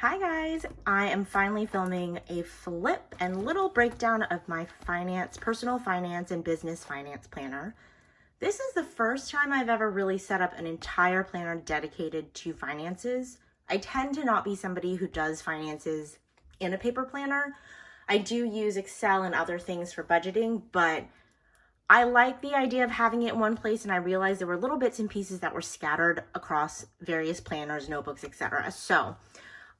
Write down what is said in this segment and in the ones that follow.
Hi guys, I am finally filming a flip and little breakdown of my personal finance and business finance planner. This is the first time I've ever really set up an entire planner dedicated to finances. I tend to not be somebody who does finances in a paper planner. I do use Excel and other things for budgeting, but I like the idea of having it in one place, and I realized there were little bits and pieces that were scattered across various planners, notebooks, etc. So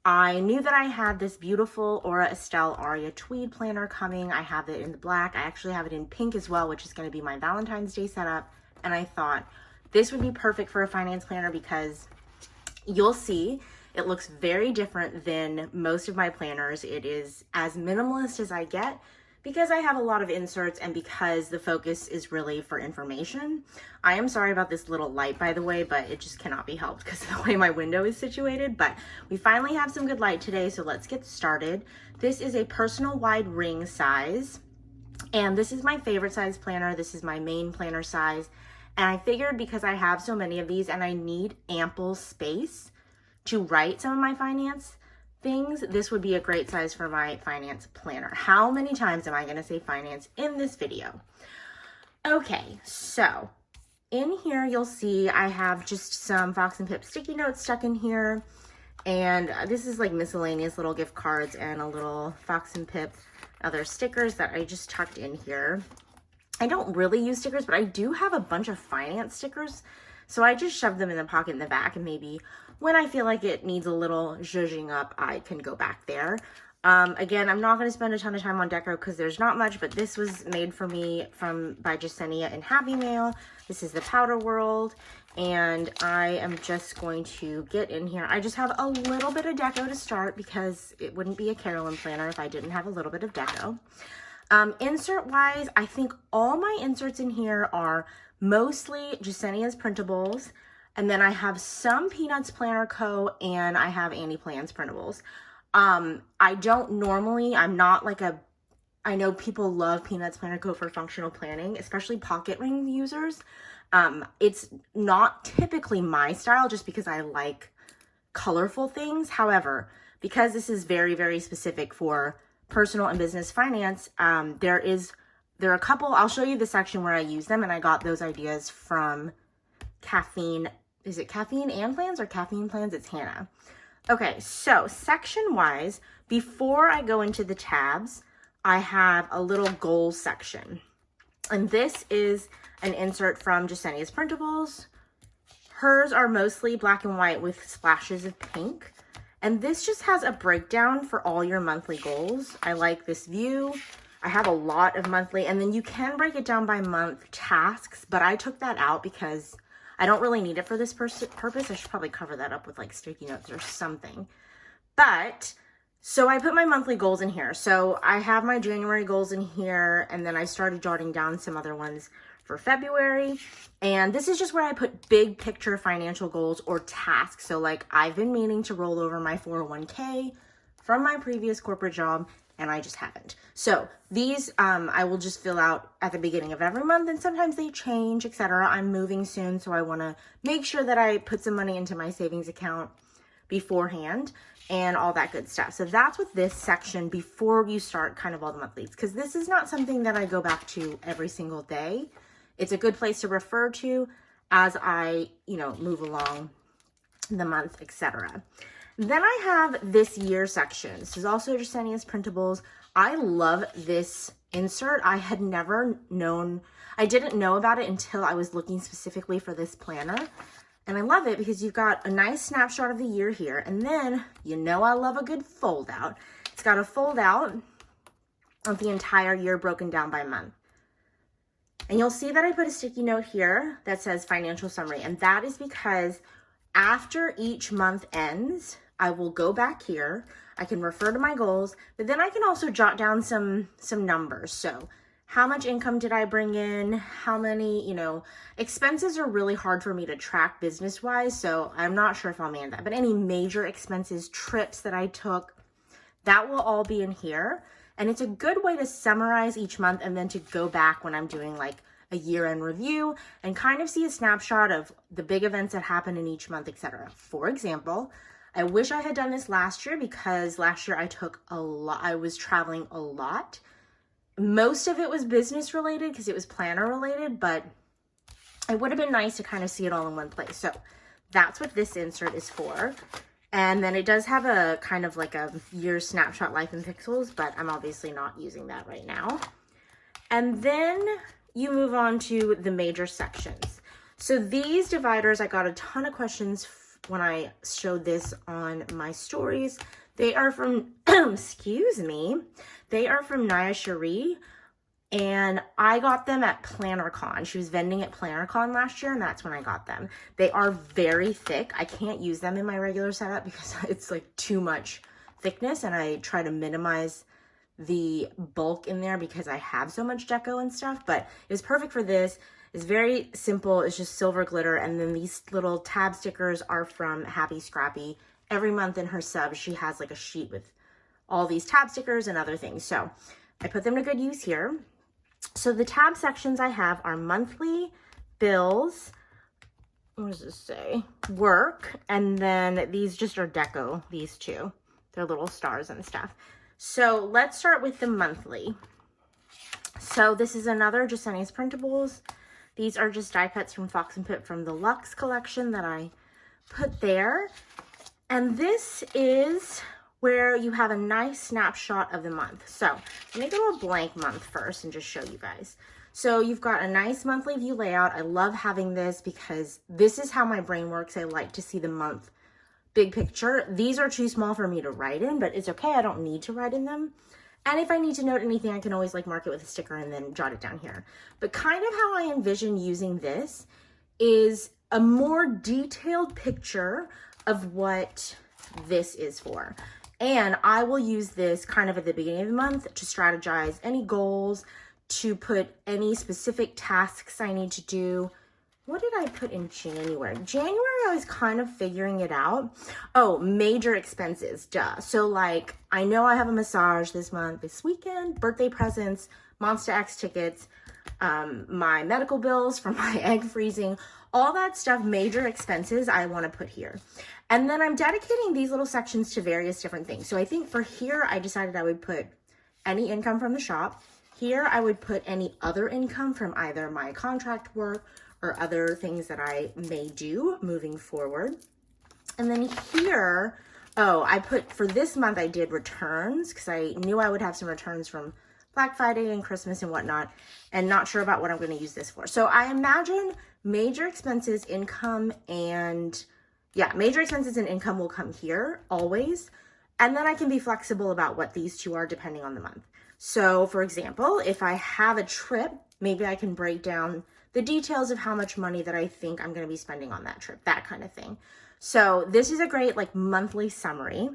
I knew that I had this beautiful Aura Estelle Aria tweed planner coming. I have it in the black. I actually have it in pink as well, which is going to be my Valentine's Day setup. And I thought this would be perfect for a finance planner because you'll see it looks very different than most of my planners. It is as minimalist as I get because I have a lot of inserts and because the focus is really for information. I am sorry about this little light, by the way, but it just cannot be helped because of the way my window is situated. But we finally have some good light today, so let's get started. This is a personal wide ring size, and this is my favorite size planner. This is my main planner size, and I figured because I have so many of these and I need ample space to write some of my finance things, this would be a great size for my finance planner. How many times am I going to say finance in this video? Okay, so in here you'll see I have just some Fox and Pip sticky notes stuck in here, and this is like miscellaneous little gift cards and a little Fox and Pip other stickers that I just tucked in here. I don't really use stickers, but I do have a bunch of finance stickers, so I just shoved them in the pocket in the back, and maybe when I feel like it needs a little zhuzhing up, I can go back there. Again, I'm not going to spend a ton of time on deco because there's not much, but this was made for me by Jasenia in Happy Mail. This is the Powder World, and I am just going to get in here. I just have a little bit of deco to start because it wouldn't be a Carolyn planner if I didn't have a little bit of deco. Insert-wise, I think all my inserts in here are mostly Jasenia's printables, and then I have some Peanuts Planner Co. and I have Annie Plans printables. I don't normally, I know people love Peanuts Planner Co. for functional planning, especially pocket ring users. It's not typically my style just because I like colorful things. However, because this is very, very specific for personal and business finance, there are a couple, I'll show you the section where I use them, and I got those ideas from Caffeine. Is it Caffeine and Plans or Caffeine Plans? It's Hannah. Okay, so section-wise, before I go into the tabs, I have a little goals section. And this is an insert from Jasenia's printables. Hers are mostly black and white with splashes of pink. And this just has a breakdown for all your monthly goals. I like this view. I have a lot of monthly, and then you can break it down by month tasks, but I took that out because I don't really need it for this purpose. I should probably cover that up with like sticky notes or something. But, so I put my monthly goals in here. So I have my January goals in here, and then I started jotting down some other ones for February. And this is just where I put big picture financial goals or tasks. So like I've been meaning to roll over my 401k from my previous corporate job, and I just haven't. So these I will just fill out at the beginning of every month, and sometimes they change, etc. I'm moving soon, so I want to make sure that I put some money into my savings account beforehand and all that good stuff. So that's with this section before you start kind of all the monthlies, because this is not something that I go back to every single day. It's a good place to refer to as I, move along the month, etc. Then I have this year section. This is also Jasenia's printables. I love this insert. I had never known, I didn't know about it until I was looking specifically for this planner. And I love it because you've got a nice snapshot of the year here. And then, I love a good fold out. It's got a fold out of the entire year broken down by month. And you'll see that I put a sticky note here that says financial summary. And that is because after each month ends, I will go back here. I can refer to my goals, but then I can also jot down some numbers. So how much income did I bring in? How many, expenses are really hard for me to track business-wise, so I'm not sure if I'll manage that. But any major expenses, trips that I took, that will all be in here. And it's a good way to summarize each month and then to go back when I'm doing like a year-end review and kind of see a snapshot of the big events that happen in each month, etc. For example, I wish I had done this last year because last year I took a lot. I was traveling a lot. Most of it was business related because it was planner related, but it would have been nice to kind of see it all in one place. So that's what this insert is for. And then it does have a kind of like a year snapshot life in pixels, but I'm obviously not using that right now. And then you move on to the major sections. So these dividers, I got a ton of questions when I showed this on my stories. They are from, excuse me, they are from Naya Cherie. And I got them at PlannerCon. She was vending at PlannerCon last year, and that's when I got them. They are very thick. I can't use them in my regular setup because it's like too much thickness, and I try to minimize the bulk in there because I have so much deco and stuff, but it was perfect for this. It's very simple. It's just silver glitter, and then these little tab stickers are from Happy Scrappy. Every month in her sub, she has like a sheet with all these tab stickers and other things. So I put them to good use here. So the tab sections I have are monthly, bills, what does this say? Work, and then these just are deco, these two. They're little stars and stuff. So let's start with the monthly. So this is another Jasenia's Printables. These are just die cuts from Fox and Pip from the Luxe collection that I put there. And this is where you have a nice snapshot of the month. So let me go to a blank month first and just show you guys. So you've got a nice monthly view layout. I love having this because this is how my brain works. I like to see the month big picture. These are too small for me to write in, but it's okay. I don't need to write in them. And if I need to note anything, I can always like mark it with a sticker and then jot it down here. But kind of how I envision using this is a more detailed picture of what this is for. And I will use this kind of at the beginning of the month to strategize any goals, to put any specific tasks I need to do. What did I put in January? January, I was kind of figuring it out. Oh, major expenses, duh. So like, I know I have a massage this month, this weekend, birthday presents, Monster X tickets, my medical bills from my egg freezing, all that stuff, major expenses I want to put here. And then I'm dedicating these little sections to various different things. So I think for here, I decided I would put any income from the shop. Here, I would put any other income from either my contract work or other things that I may do moving forward. And then here, oh, I put, for this month, I did returns because I knew I would have some returns from Black Friday and Christmas and whatnot, and not sure about what I'm going to use this for. So I imagine major expenses, income, and yeah, major expenses and income will come here always. And then I can be flexible about what these two are depending on the month. So for example, if I have a trip, maybe I can break down the details of how much money that I think I'm going to be spending on that trip, that kind of thing. So this is a great like monthly summary.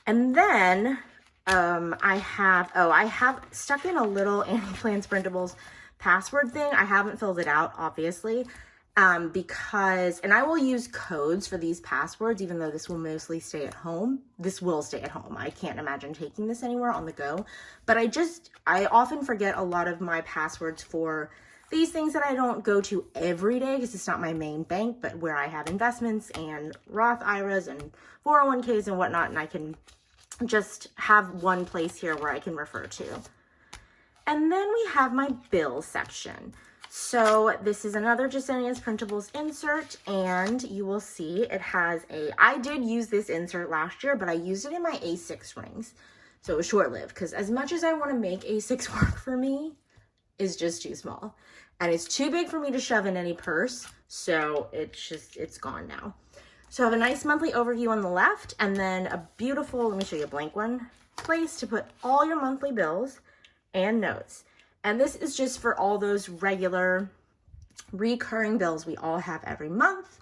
And then I have stuck in a little Annie Plans Printables password thing. I haven't filled it out, obviously, because, and I will use codes for these passwords, even though this will mostly stay at home. This will stay at home. I can't imagine taking this anywhere on the go, but I often forget a lot of my passwords for these things that I don't go to every day because it's not my main bank, but where I have investments and Roth IRAs and 401ks and whatnot, and I can just have one place here where I can refer to. And then we have my bill section. So this is another Jasenia's Printables insert, and you will see it has I did use this insert last year, but I used it in my A6 rings. So it was short-lived because as much as I want to make A6 work for me, is just too small. And it's too big for me to shove in any purse. So it's gone now. So I have a nice monthly overview on the left, and then a beautiful, let me show you a blank one, place to put all your monthly bills and notes. And this is just for all those regular recurring bills we all have every month.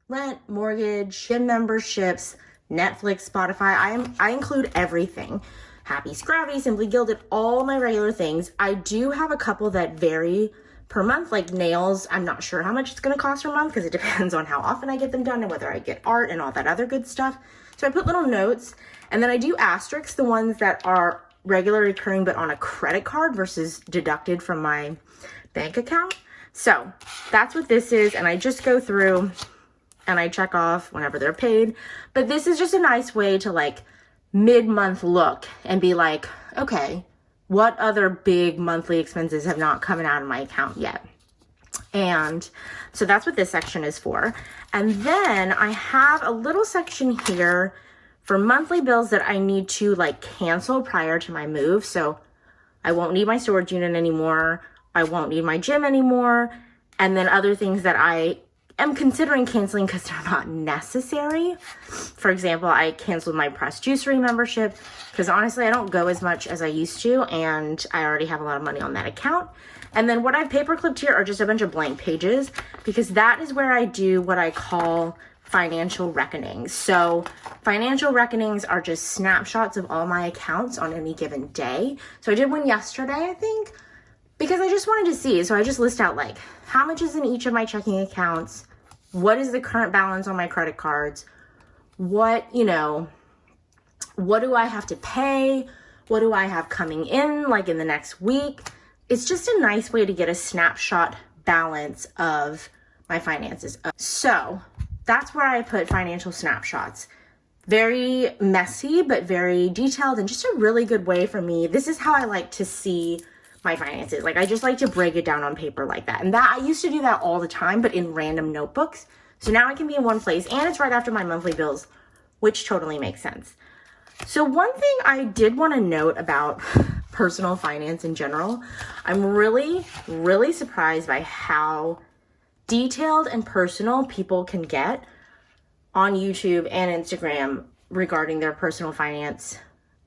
Rent, mortgage, gym memberships, Netflix, Spotify. I include everything. Happy Scrappy, Simply Gilded, all my regular things. I do have a couple that vary per month, like nails. I'm not sure how much it's going to cost per month because it depends on how often I get them done and whether I get art and all that other good stuff. So I put little notes, and then I do asterisks, the ones that are regular recurring but on a credit card versus deducted from my bank account. So that's what this is, and I just go through and I check off whenever they're paid. But this is just a nice way to like mid-month look and be like, okay, what other big monthly expenses have not come out of my account yet? And so that's what this section is for. And then I have a little section here for monthly bills that I need to like cancel prior to my move. So I won't need my storage unit anymore. I won't need my gym anymore. And then other things that I am considering canceling because they're not necessary. For example, I canceled my Press Juicery membership because honestly, I don't go as much as I used to, and I already have a lot of money on that account. And then what I've paper clipped here are just a bunch of blank pages because that is where I do what I call financial reckonings. So financial reckonings are just snapshots of all my accounts on any given day. So I did one yesterday, I think, because I just wanted to see. So I just list out like how much is in each of my checking accounts, what is the current balance on my credit cards, what do I have to pay, what do I have coming in like in the next week. It's just a nice way to get a snapshot balance of my finances. So that's where I put financial snapshots. Very messy, but very detailed and just a really good way for me. This is how I like to see my finances. Like I just like to break it down on paper like that. And that I used to do that all the time, but in random notebooks. So now it can be in one place and it's right after my monthly bills, which totally makes sense. So one thing I did want to note about personal finance in general, I'm really, really surprised by how detailed and personal people can get on YouTube and Instagram regarding their personal finance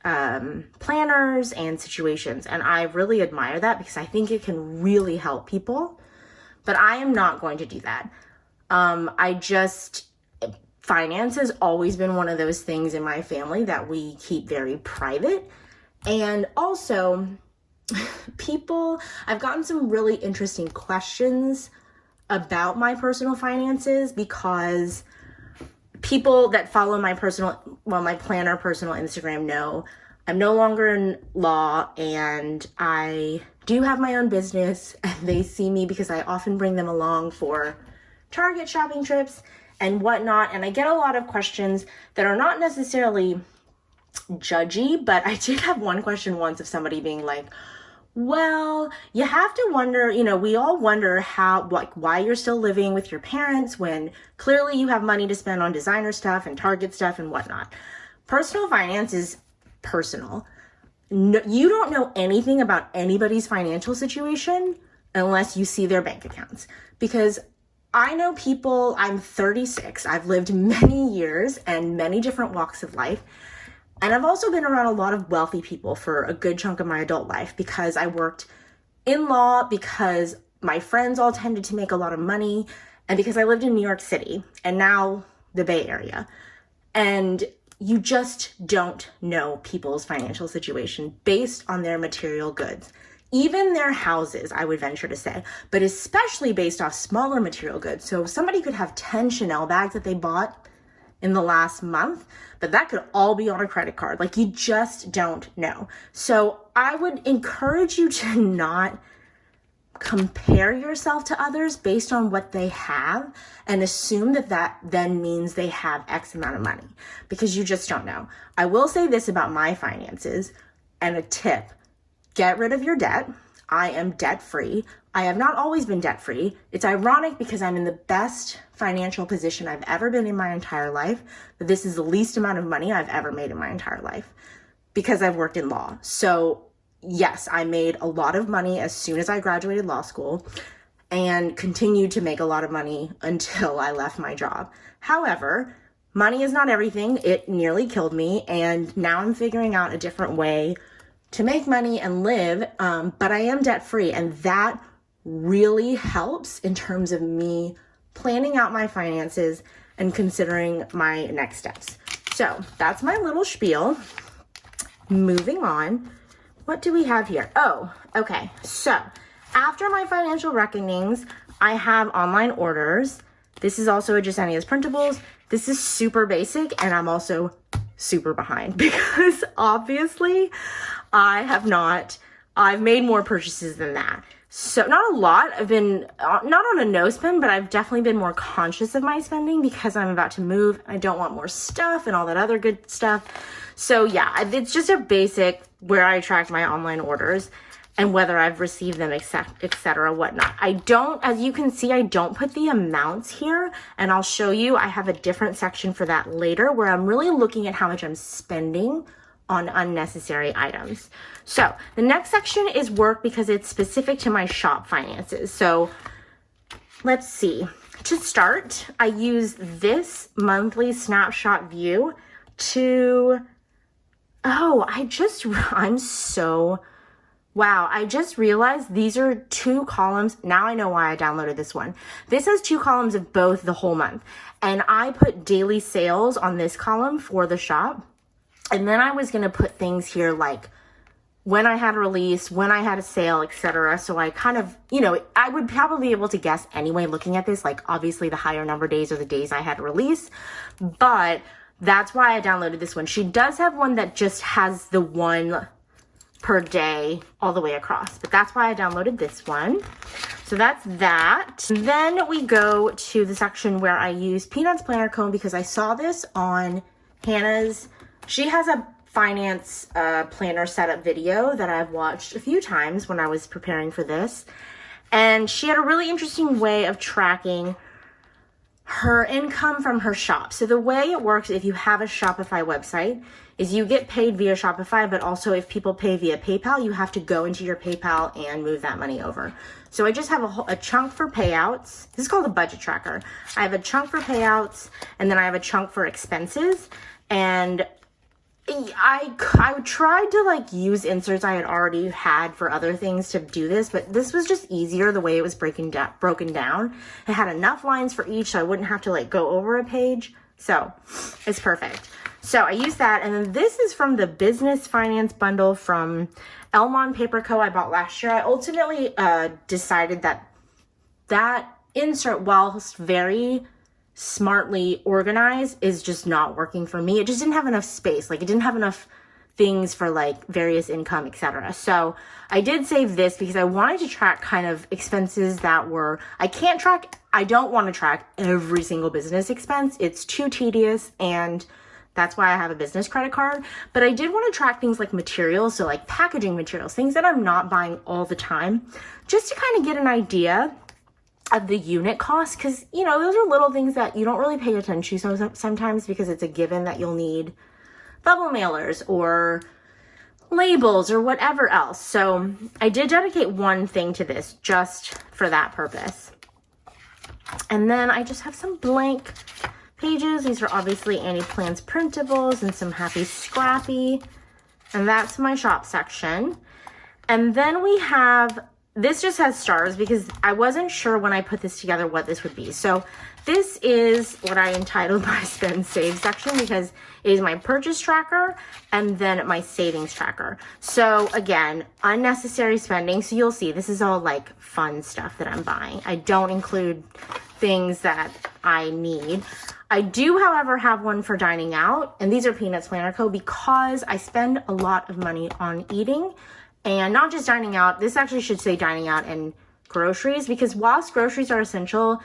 planners and situations. And I really admire that because I think it can really help people, but I am not going to do that. Finance has always been one of those things in my family that we keep very private. And also I've gotten some really interesting questions about my personal finances because people that follow my planner personal Instagram know I'm no longer in law and I do have my own business, and they see me because I often bring them along for Target shopping trips and whatnot. And I get a lot of questions that are not necessarily judgy, but I did have one question once of somebody being like, well, you have to wonder, we all wonder why you're still living with your parents when clearly you have money to spend on designer stuff and Target stuff and whatnot. Personal finance is personal. No, you don't know anything about anybody's financial situation unless you see their bank accounts. Because I know people, I'm 36, I've lived many years and many different walks of life. And I've also been around a lot of wealthy people for a good chunk of my adult life because I worked in law, because my friends all tended to make a lot of money, and because I lived in New York City and now the Bay Area. And you just don't know people's financial situation based on their material goods. Even their houses, I would venture to say, but especially based off smaller material goods. So somebody could have 10 Chanel bags that they bought in the last month, but that could all be on a credit card. Like, you just don't know. So I would encourage you to not compare yourself to others based on what they have and assume that then means they have X amount of money, because you just don't know. I will say this about my finances, and a tip: get rid of your debt. I am debt-free. I have not always been debt-free. It's ironic because I'm in the best financial position I've ever been in my entire life, but this is the least amount of money I've ever made in my entire life because I've worked in law. So yes, I made a lot of money as soon as I graduated law school and continued to make a lot of money until I left my job. However, money is not everything. It nearly killed me, and now I'm figuring out a different way to make money and live, but I am debt-free, and that really helps in terms of me planning out my finances and considering my next steps. So that's my little spiel. Moving on. What do we have here? Oh, okay. So after my financial reckonings, I have online orders. This is also a Jasenia's Printables. This is super basic, and I'm also super behind because obviously I've made more purchases than that. So not a lot. I've been not on a no spend, but I've definitely been more conscious of my spending because I'm about to move. I don't want more stuff and all that other good stuff. So yeah, it's just a basic where I track my online orders and whether I've received them, etc., whatnot. I don't, as you can see, I don't put the amounts here, and I'll show you. I have a different section for that later where I'm really looking at how much I'm spending on unnecessary items. So the next section is work because it's specific to my shop finances. So let's see. To start, I use this monthly snapshot view to, I just realized these are 2 columns. Now I know why I downloaded this one. This has 2 columns of both the whole month. And I put daily sales on this column for the shop. And then I was going to put things here like when I had a release, when I had a sale, etc. So I kind of, I would probably be able to guess anyway looking at this, like obviously the higher number days are the days I had a release, but that's why I downloaded this one. She does have one that just has the 1 per day all the way across, but that's why I downloaded this one. So that's that. Then we go to the section where I use Peanuts Planner Cone because I saw this on Hannah's. She has a finance planner setup video that I've watched a few times when I was preparing for this. And she had a really interesting way of tracking her income from her shop. So the way it works if you have a Shopify website is you get paid via Shopify, but also if people pay via PayPal, you have to go into your PayPal and move that money over. So I just have a chunk for payouts. This is called a budget tracker. I have a chunk for payouts, and then I have a chunk for expenses. And I tried to use inserts I had already had for other things to do this, but this was just easier the way it was broken down. It had enough lines for each so I wouldn't have to go over a page. So it's perfect. So I use that. And then this is from the business finance bundle from Elmon Paper Co. I bought last year. I ultimately decided that insert, whilst very smartly organized, is just not working for me. It just didn't have enough space. It didn't have enough things for various income, etc. So I did save this because I wanted to track kind of expenses that were, I don't want to track every single business expense. It's too tedious, and that's why I have a business credit card. But I did want to track things like materials, so packaging materials, things that I'm not buying all the time, just to kind of get an idea of the unit cost, because those are little things that you don't really pay attention to sometimes because it's a given that you'll need bubble mailers or labels or whatever else. So I did dedicate one thing to this just for that purpose. And then I just have some blank pages. These are obviously Annie Plans printables and some Happy Scrappy, and that's my shop section. And then we have, this just has stars because I wasn't sure when I put this together what this would be. So this is what I entitled my spend save section because it is my purchase tracker and then my savings tracker. So again, unnecessary spending. So you'll see this is all fun stuff that I'm buying. I don't include things that I need. I do, however, have one for dining out, and these are Peanuts Planner Co. because I spend a lot of money on eating. And not just dining out, this actually should say dining out and groceries, because whilst groceries are essential,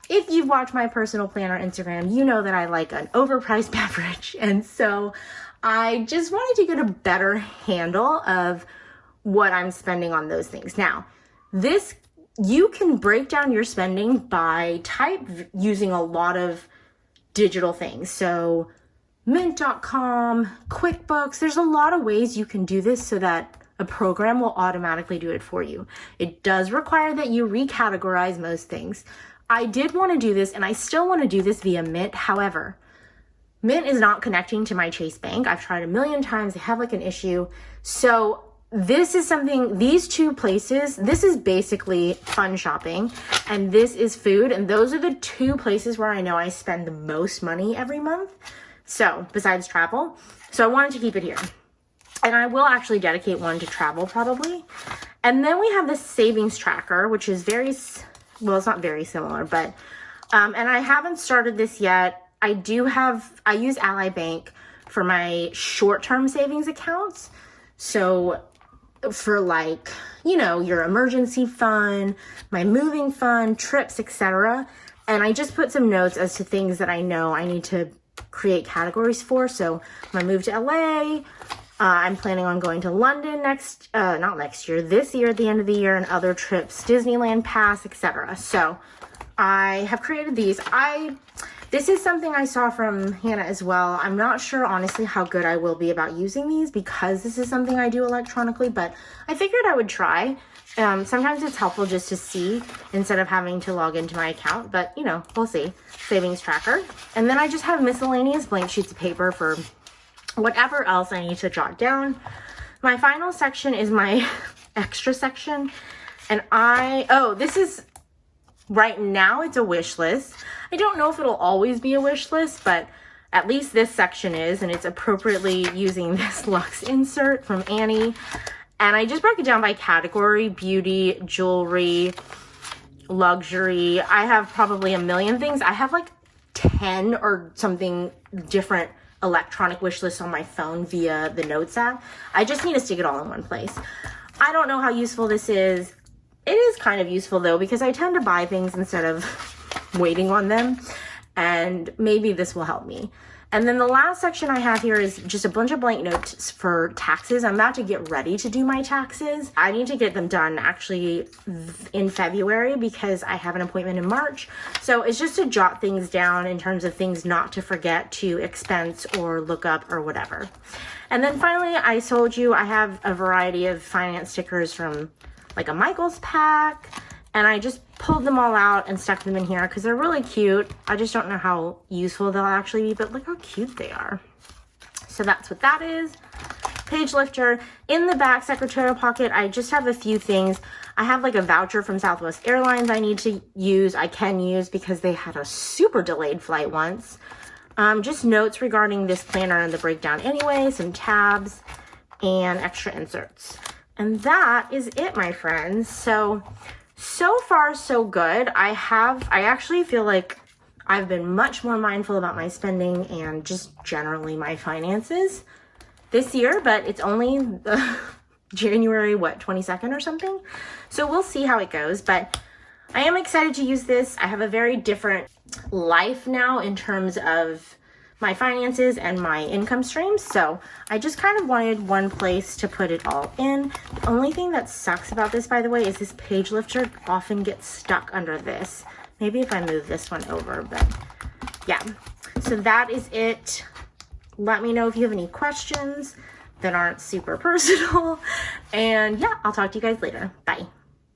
if you've watched my personal planner Instagram, you know that I like an overpriced beverage. And so I just wanted to get a better handle of what I'm spending on those things. Now, you can break down your spending by type using a lot of digital things. So Mint.com, QuickBooks, there's a lot of ways you can do this so that a program will automatically do it for you. It does require that you recategorize most things. I did want to do this, and I still want to do this via Mint. However, Mint is not connecting to my Chase Bank. I've tried a million times. They have an issue. So this is something, these 2 places, this is basically fun shopping, and this is food. And those are the 2 places where I know I spend the most money every month. So besides travel. So I wanted to keep it here. And I will actually dedicate one to travel probably. And then we have the savings tracker, which is it's not very similar, but, and I haven't started this yet. I use Ally Bank for my short-term savings accounts. So for you know, your emergency fund, my moving fund, trips, etc. And I just put some notes as to things that I know I need to create categories for. So my move to LA, I'm planning on going to London this year at the end of the year, and other trips, Disneyland pass, etc. So I have created these. This is something I saw from Hannah as well. I'm not sure, honestly, how good I will be about using these because this is something I do electronically, but I figured I would try. Sometimes it's helpful just to see instead of having to log into my account, but you know, we'll see. Savings tracker. And then I just have miscellaneous blank sheets of paper for whatever else I need to jot down. My final section is my extra section. And this is, right now it's a wish list. I don't know if it'll always be a wish list, but at least this section is, and it's appropriately using this Luxe insert from Annie. And I just broke it down by category: beauty, jewelry, luxury. I have probably a million things. I have like 10 or something different electronic wish lists on my phone via the Notes app. I just need to stick it all in one place. I don't know how useful this is. It is kind of useful though, because I tend to buy things instead of waiting on them, and maybe this will help me. And then the last section I have here is just a bunch of blank notes for taxes. I'm about to get ready to do my taxes. I need to get them done actually in February because I have an appointment in March. So it's just to jot things down in terms of things not to forget to expense or look up or whatever. And then finally, I told you I have a variety of finance stickers from like a Michaels pack, and I just pulled them all out and stuck them in here because they're really cute. I just don't know how useful they'll actually be, but look how cute they are. So that's what that is. Page lifter. In the back secretarial pocket, I just have a few things. I have like a voucher from Southwest Airlines I need to use. I can use because they had a super delayed flight once. Just notes regarding this planner and the breakdown anyway, some tabs and extra inserts. And that is it, my friends. So far, so good. I actually feel like I've been much more mindful about my spending and just generally my finances this year, but it's only January, 22nd or something? So we'll see how it goes, but I am excited to use this. I have a very different life now in terms of my finances and my income streams. So I just kind of wanted one place to put it all in. The only thing that sucks about this, by the way, is this page lifter often gets stuck under this. Maybe if I move this one over, but yeah. So that is it. Let me know if you have any questions that aren't super personal. And yeah, I'll talk to you guys later. Bye.